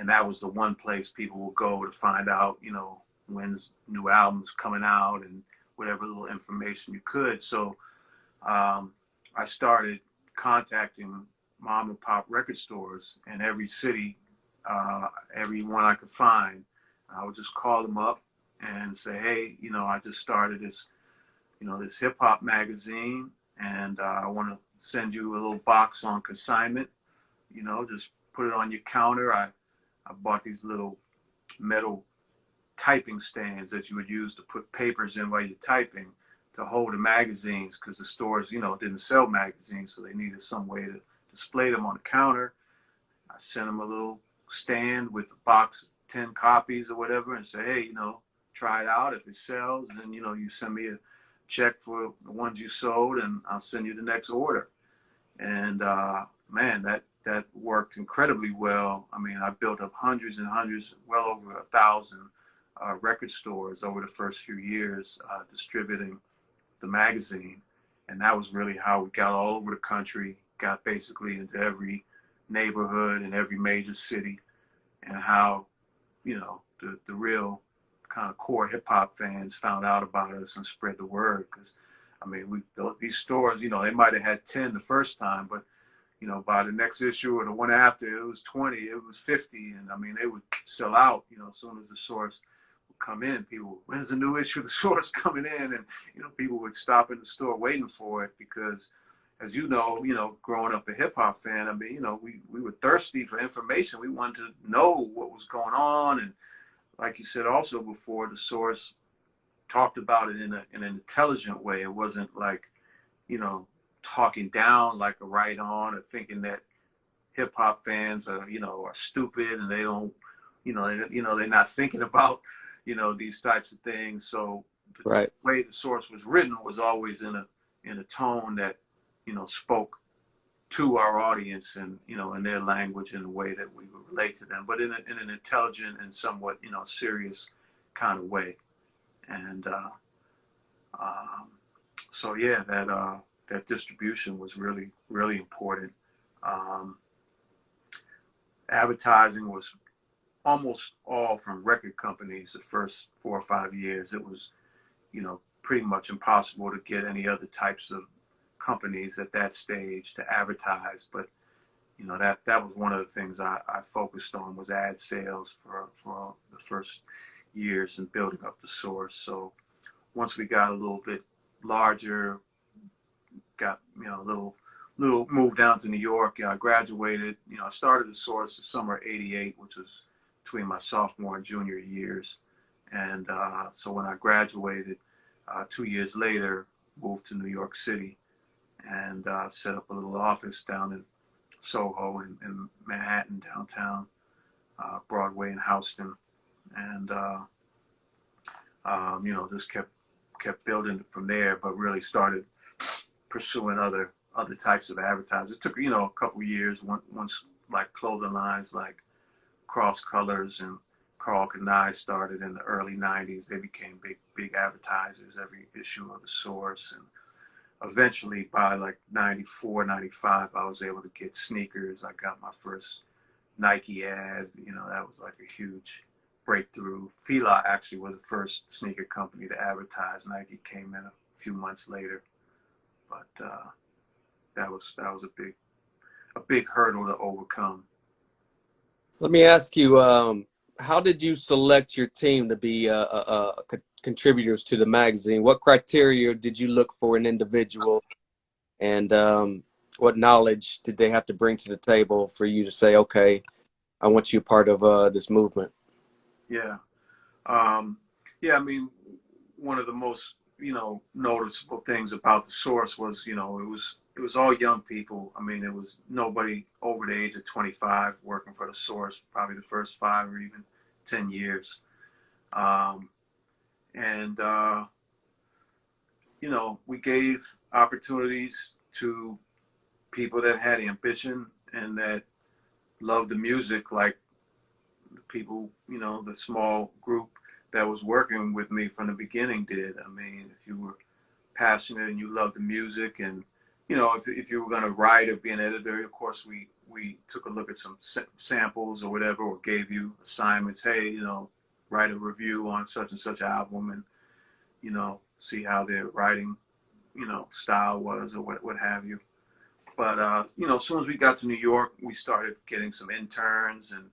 and that was the one place people would go to find out, you know, when's new albums coming out and whatever little information you could. So I started contacting mom and pop record stores in every city, every one I could find. I would just call them up and say, hey, you know, I just started this, you know, this hip hop magazine, and I want to send you a little box on consignment. You know, just put it on your counter. I bought these little metal typing stands that you would use to put papers in while you're typing to hold the magazines, because the stores, you know, didn't sell magazines, so they needed some way to display them on the counter. I sent them a little stand with a box of 10 copies or whatever and say, hey, you know, try it out. If it sells, then, you know, you send me a check for the ones you sold and I'll send you the next order. And man, that worked incredibly well. I mean, I built up hundreds and hundreds, well over 1,000 record stores over the first few years, distributing the magazine. And that was really how we got all over the country, got basically into every neighborhood and every major city, and how, you know, the real kind of core hip hop fans found out about us and spread the word. Because, I mean, these stores, you know, they might have had 10 the first time, but, you know, by the next issue or the one after, it was 20, it was 50. And I mean, they would sell out, you know, as soon as the Source would come in. People, when's the new issue of the Source coming in? And, you know, people would stop in the store waiting for it because, as you know, growing up a hip hop fan, I mean, you know, we were thirsty for information. We wanted to know what was going on. And like you said also before, the Source talked about it in an intelligent way. It wasn't like, you know, talking down like a right on, or thinking that hip hop fans are, you know, are stupid and they don't, they're not thinking about, you know, these types of things. So the way the Source was written was always in a tone that, you know, spoke to our audience and, you know, in their language, in a way that we would relate to them, but in an intelligent and somewhat, you know, serious kind of way. And so yeah, that distribution was really, really important. Advertising was almost all from record companies. The first 4 or 5 years, it was, you know, pretty much impossible to get any other types of companies at that stage to advertise. But, you know, that was one of the things I focused on, was ad sales for the first years and building up the Source. So once we got a little bit larger, got, you know, a little moved down to New York, I graduated. You know, I started the Source the summer of '88, which was between my sophomore and junior years. And so when I graduated, 2 years later, moved to New York City and set up a little office down in Soho in Manhattan, downtown, Broadway and Houston. And, you know, just kept building from there, but really started pursuing other types of advertising. It took, you know, a couple of years once like clothing lines like Cross Colors and Carl Kanai started in the early 90s. They became big advertisers, every issue of the Source. And eventually by like 94, 95, I was able to get sneakers. I got my first Nike ad. You know, that was like a huge breakthrough. Fila actually was the first sneaker company to advertise. Nike came in a few months later. But that was a big hurdle to overcome. Let me ask you, how did you select your team to be contributors to the magazine? What criteria did you look for an individual, and what knowledge did they have to bring to the table for you to say, okay, I want you a part of this movement? Yeah. Yeah, I mean, one of the most, you know, noticeable things about the Source was, you know, it was all young people. I mean, it was nobody over the age of 25 working for the Source, probably the first 5 or even 10 years. You know, we gave opportunities to people that had ambition and that loved the music, like the people, you know, the small group that was working with me from the beginning did. I mean, if you were passionate and you loved the music, and, you know, if you were going to write or be an editor, of course we we took a look at some samples or whatever, or gave you assignments. Hey, write a review on such and such album, and see how their writing, style was, or what have you. But as soon as we got to New York, we started getting some interns, and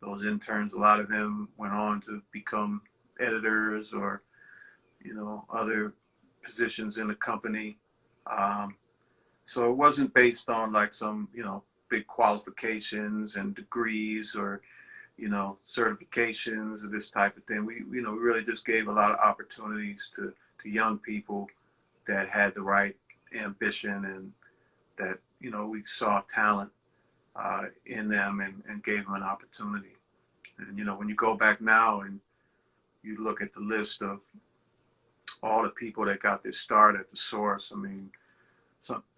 those interns, a lot of them went on to become editors or other positions in the company. Um, so it wasn't based on like some big qualifications and degrees or certifications or this type of thing. We really just gave a lot of opportunities to young people that had the right ambition, and that we saw talent in them, and gave them an opportunity. And when you go back now and you look at the list of all the people that got this start at the source, I mean,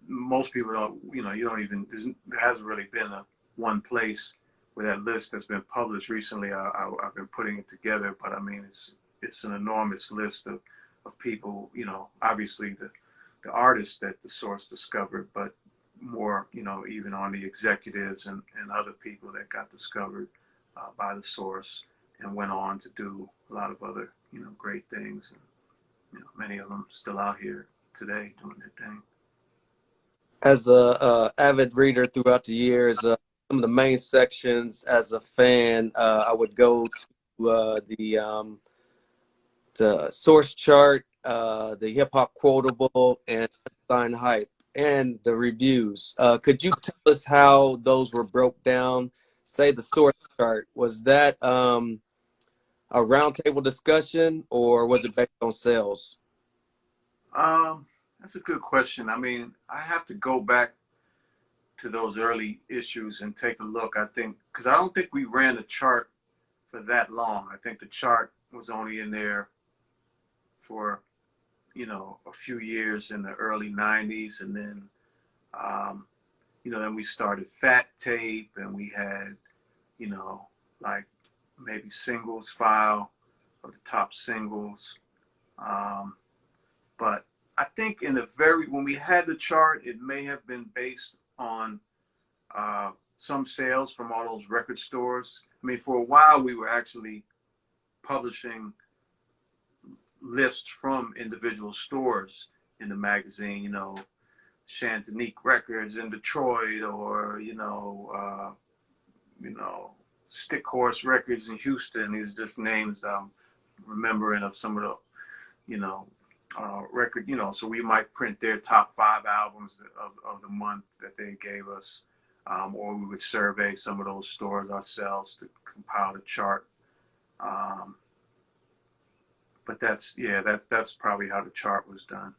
most people don't, you don't even, there hasn't really been a one place where that list has been published recently. I've been putting it together, but I mean, it's an enormous list of people, obviously the artists that the source discovered, but more, even on the executives and other people that got discovered by the source and went on to do a lot of other, great things. And, many of them still out here today doing their thing. As a avid reader throughout the years, some of the main sections as a fan, I would go to the source chart, the hip hop quotable, and Unsigned Hype, and the reviews. Could you tell us how those were broke down? Say the source chart, was that a roundtable discussion, or was it based on sales? That's a good question. I mean, I have to go back to those early issues and take a look. I think because I don't think we ran the chart for that long. I think the chart was only in there for a few years in the early '90s, and then um, then we started Fat Tape, and we had like maybe singles file of the top singles. Um, but I think when we had the chart, it may have been based on some sales from all those record stores. I mean, for a while, we were actually publishing lists from individual stores in the magazine, Chantanique Records in Detroit, or, Stick Horse Records in Houston. These are just names I'm remembering of some of the, record, so we might print their top 5 albums of the month that they gave us. Or we would survey some of those stores ourselves to compile a chart. But that's probably how the chart was done.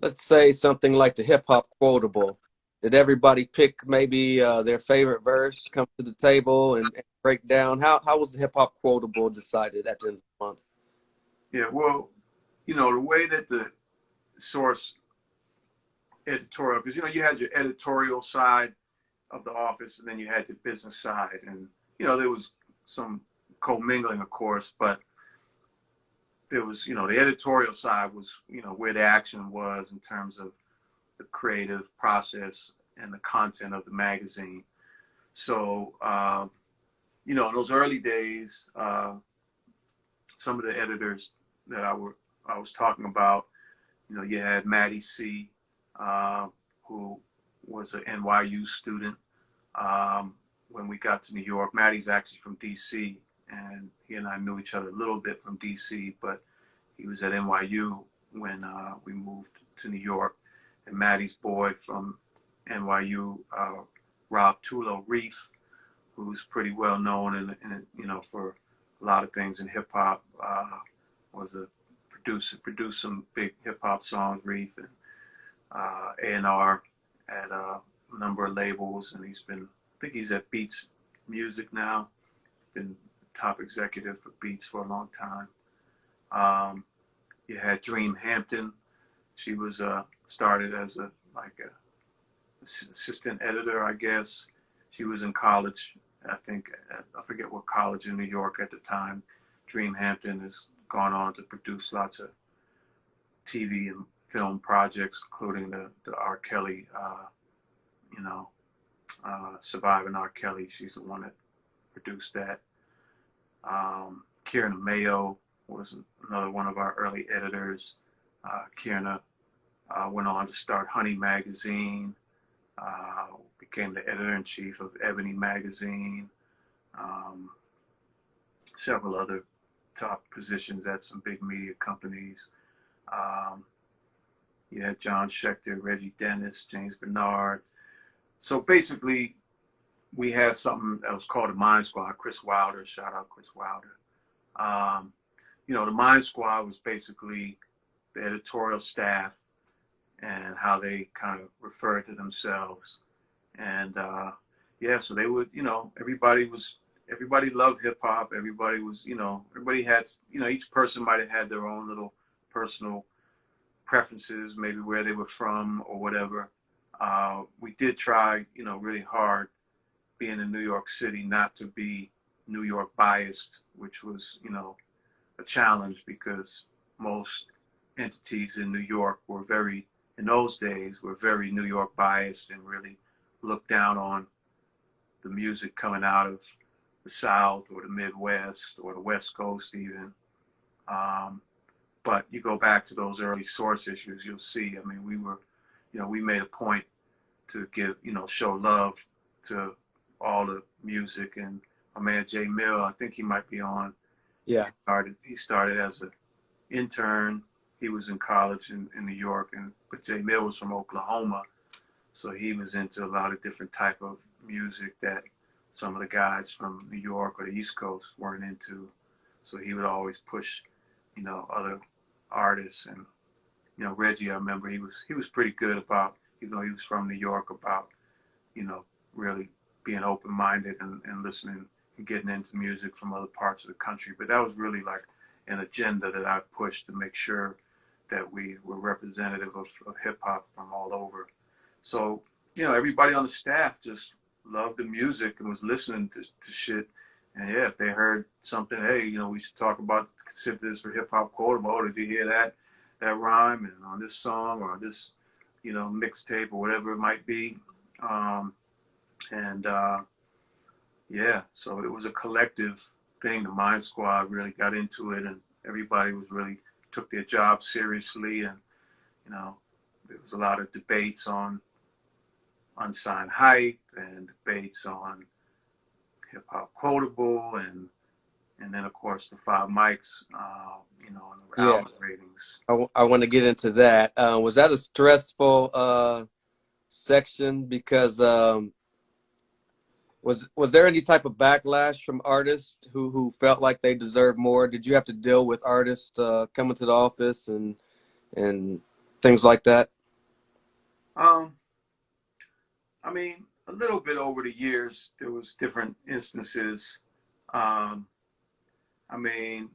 Let's say something like the hip hop quotable. Did everybody pick maybe their favorite verse, come to the table and break down? How was the hip hop quotable decided at the end of the month? Yeah, well, the way that the source editorial, because you had your editorial side of the office, and then you had the business side, and there was some commingling, of course, but there was the editorial side was where the action was in terms of the creative process and the content of the magazine. So in those early days, some of the editors that I was talking about, you had Maddie C, who was an NYU student. When we got to New York, Maddie's actually from DC, and he and I knew each other a little bit from DC, but he was at NYU when we moved to New York. And Maddie's boy from NYU, Rob Tulo Reef, who's pretty well known in for a lot of things in hip hop, was a producer, produced some big hip hop songs, Reef, and A&R at a number of labels, and I think he's at Beats Music now. Been top executive for Beats for a long time. You had Dream Hampton. She was started as a assistant editor, I guess. She was in college. I forget what college in New York at the time. Dream Hampton has gone on to produce lots of TV and film projects, including the R. Kelly, Surviving R. Kelly. She's the one that produced that. Kierna Mayo was another one of our early editors. Kierna went on to start Honey Magazine, became the editor-in-chief of Ebony Magazine, um, several other top positions at some big media companies. Um, you had John Schechter, Reggie Dennis, James Bernard. So basically, we had something that was called the Mind Squad. Chris Wilder, shout out Chris Wilder. Um, the Mind Squad was basically the editorial staff and how they kind of referred to themselves. And yeah, so they would, everybody loved hip hop. Everybody was, everybody had, each person might have had their own little personal preferences, maybe where they were from or whatever. We did try, really hard being in New York City not to be New York biased, which was, a challenge because most entities in New York were in those days, were very New York biased and really looked down on the music coming out of the South or the Midwest or the West Coast even. But you go back to those early source issues, you'll see, I mean, we made a point to give, show love to all the music. And my man Jay Mill, I think he might be on. Yeah. He started as an intern. He was in college in New York, but Jay Mill was from Oklahoma, so he was into a lot of different type of music that some of the guys from New York or the East Coast weren't into. So he would always push, other artists. And Reggie, I remember he was pretty good about, even though he was from New York, about really being open-minded and listening and getting into music from other parts of the country. But that was really like an agenda that I pushed to make sure that we were representative of hip-hop from all over. So, everybody on the staff just loved the music and was listening to shit. And yeah, if they heard something, hey, we should talk about, consider this for hip hop quotable. Oh, did you hear that rhyme and on this song or this, mixtape or whatever it might be. And yeah, so it was a collective thing. The Mind Squad really got into it, and everybody was really took their job seriously. And there was a lot of debates on Unsigned Hype and debates on hip hop quotable, and then of course the five mics, and the Yeah. album ratings. I want to get into that. Was that a stressful section? Because was there any type of backlash from artists who felt like they deserved more? Did you have to deal with artists coming to the office and things like that? Um, I mean, a little bit over the years, there was different instances. Um, I mean,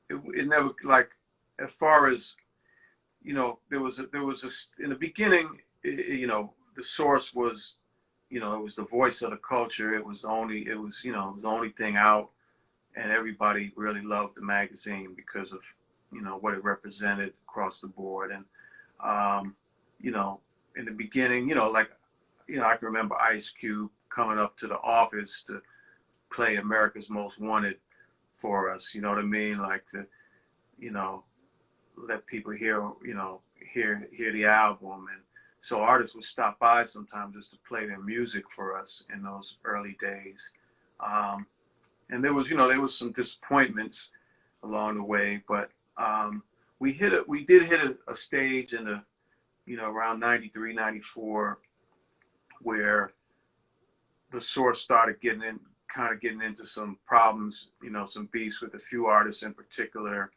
it never, like, as far as there was a in the beginning, the source was, it was the voice of the culture. It was the only thing out, and everybody really loved the magazine because of, what it represented across the board. And, um, you know, in the beginning, like, I can remember Ice Cube coming up to the office to play America's Most Wanted for us. You know what I mean? Like to, you know, let people hear the album. And so artists would stop by sometimes just to play their music for us in those early days. Um, and there was some disappointments along the way, but we did hit a stage in the, around 93, 94, where the source started getting into some problems, some beefs with a few artists in particular.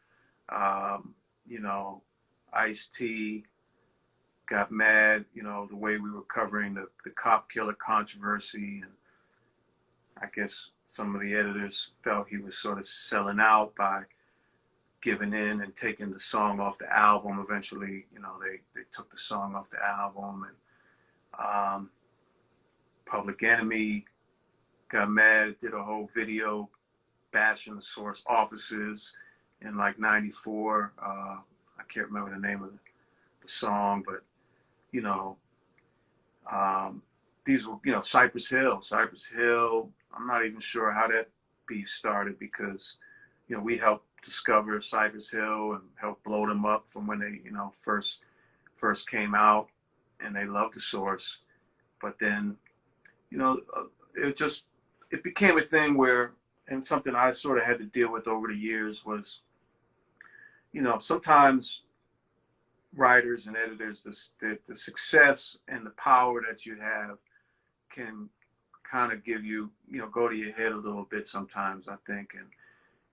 Um, you know, Ice-T got mad, the way we were covering the cop killer controversy. And I guess some of the editors felt he was sort of selling out by giving in and taking the song off the album. Eventually, they took the song off the album. And Public Enemy got mad, did a whole video bashing the source offices in like 94. I can't remember the name of the song, but, you know, um, these were, Cypress Hill. Cypress Hill, I'm not even sure how that beef started because, we helped discover Cypress Hill and helped blow them up from when they, first came out, and they loved the Source. But then, it just, it became a thing where, and something I sort of had to deal with over the years was, sometimes writers and editors, the success and the power that you have can kind of give you, go to your head a little bit sometimes, I think. And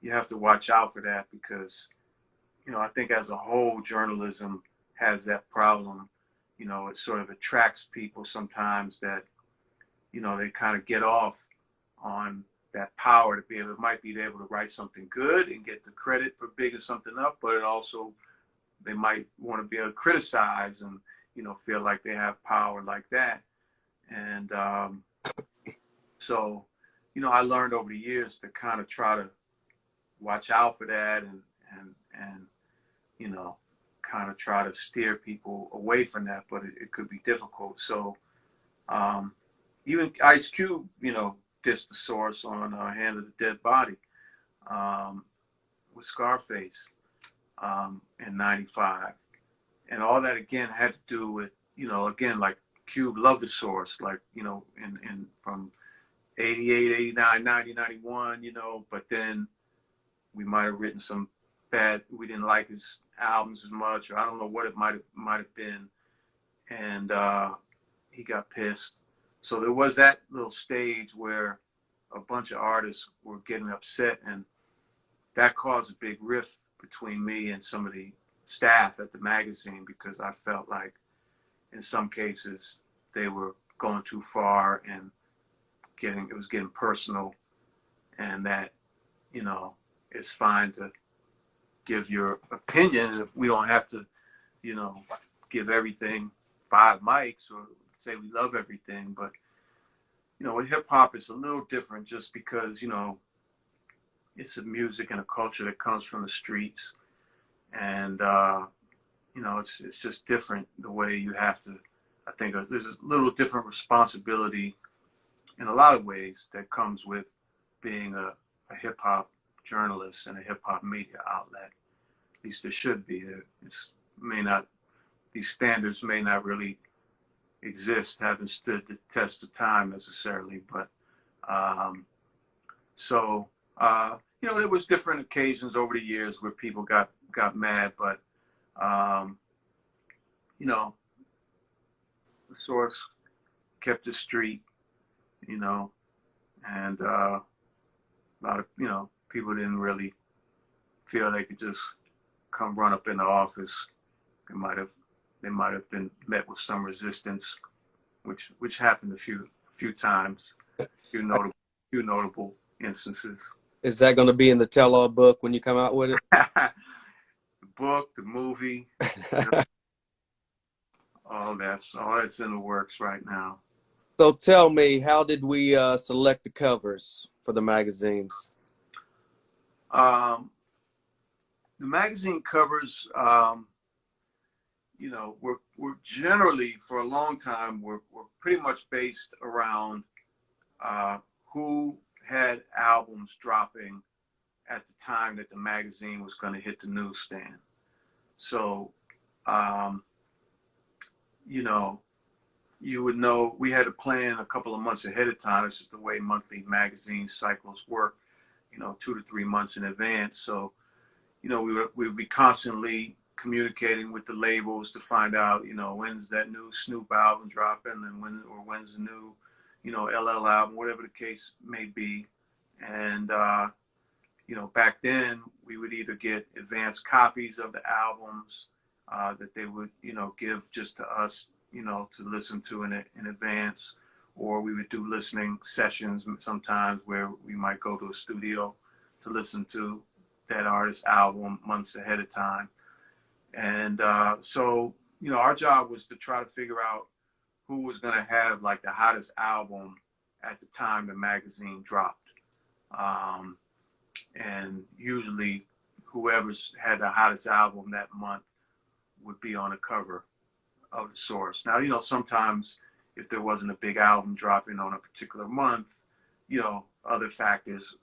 you have to watch out for that because, I think as a whole, journalism has that problem. It sort of attracts people sometimes that, they kind of get off on that power to be able, might be able to write something good and get the credit for bigging something up, but it also, they might want to be able to criticize and, feel like they have power like that. And so, I learned over the years to kind of try to watch out for that and kind of try to steer people away from that, but it could be difficult. So even Ice Cube, dissed the Source on Hand of the Dead Body with Scarface in '95. And all that, again, had to do with, again, like Cube loved the Source, like, in from 88, 89, 90, 91, but then we might have written some bad, we didn't like his albums as much, or I don't know what it might have been. And he got pissed. So there was that little stage where a bunch of artists were getting upset, and that caused a big rift between me and some of the staff at the magazine because I felt like in some cases they were going too far and it was getting personal, and that, it's fine to give your opinion if we don't have to, give everything 5 mics or say we love everything. But, with hip hop, it's a little different just because, it's a music and a culture that comes from the streets. And, it's just different the way you have to, I think there's a little different responsibility in a lot of ways that comes with being a hip hop journalist and a hip hop media outlet. At least there should be. These standards may not really exist, haven't stood the test of time necessarily, but there was different occasions over the years where people got mad, but the Source kept it street, and a lot of people didn't really feel they could just come run up in the office. They might have been met with some resistance, which happened a few times, few notable instances. Is that going to be in the tell-all book when you come out with it? The book, the movie, all that's in the works right now. So tell me, how did we select the covers for the magazines? The magazine covers, we're generally, for a long time, we're pretty much based around who had albums dropping at the time that the magazine was going to hit the newsstand. So, you would know, we had to plan a couple of months ahead of time. It's just the way monthly magazine cycles work, 2 to 3 months in advance. So, we would be constantly communicating with the labels to find out, when's that new Snoop album dropping, and when's the new, LL album, whatever the case may be. And, back then we would either get advanced copies of the albums that they would, give just to us, to listen to in advance, or we would do listening sessions sometimes where we might go to a studio to listen to that artist's album months ahead of time. And so, our job was to try to figure out who was going to have like the hottest album at the time the magazine dropped. And usually whoever's had the hottest album that month would be on the cover of the Source. Now, sometimes if there wasn't a big album dropping on a particular month, you know, other factors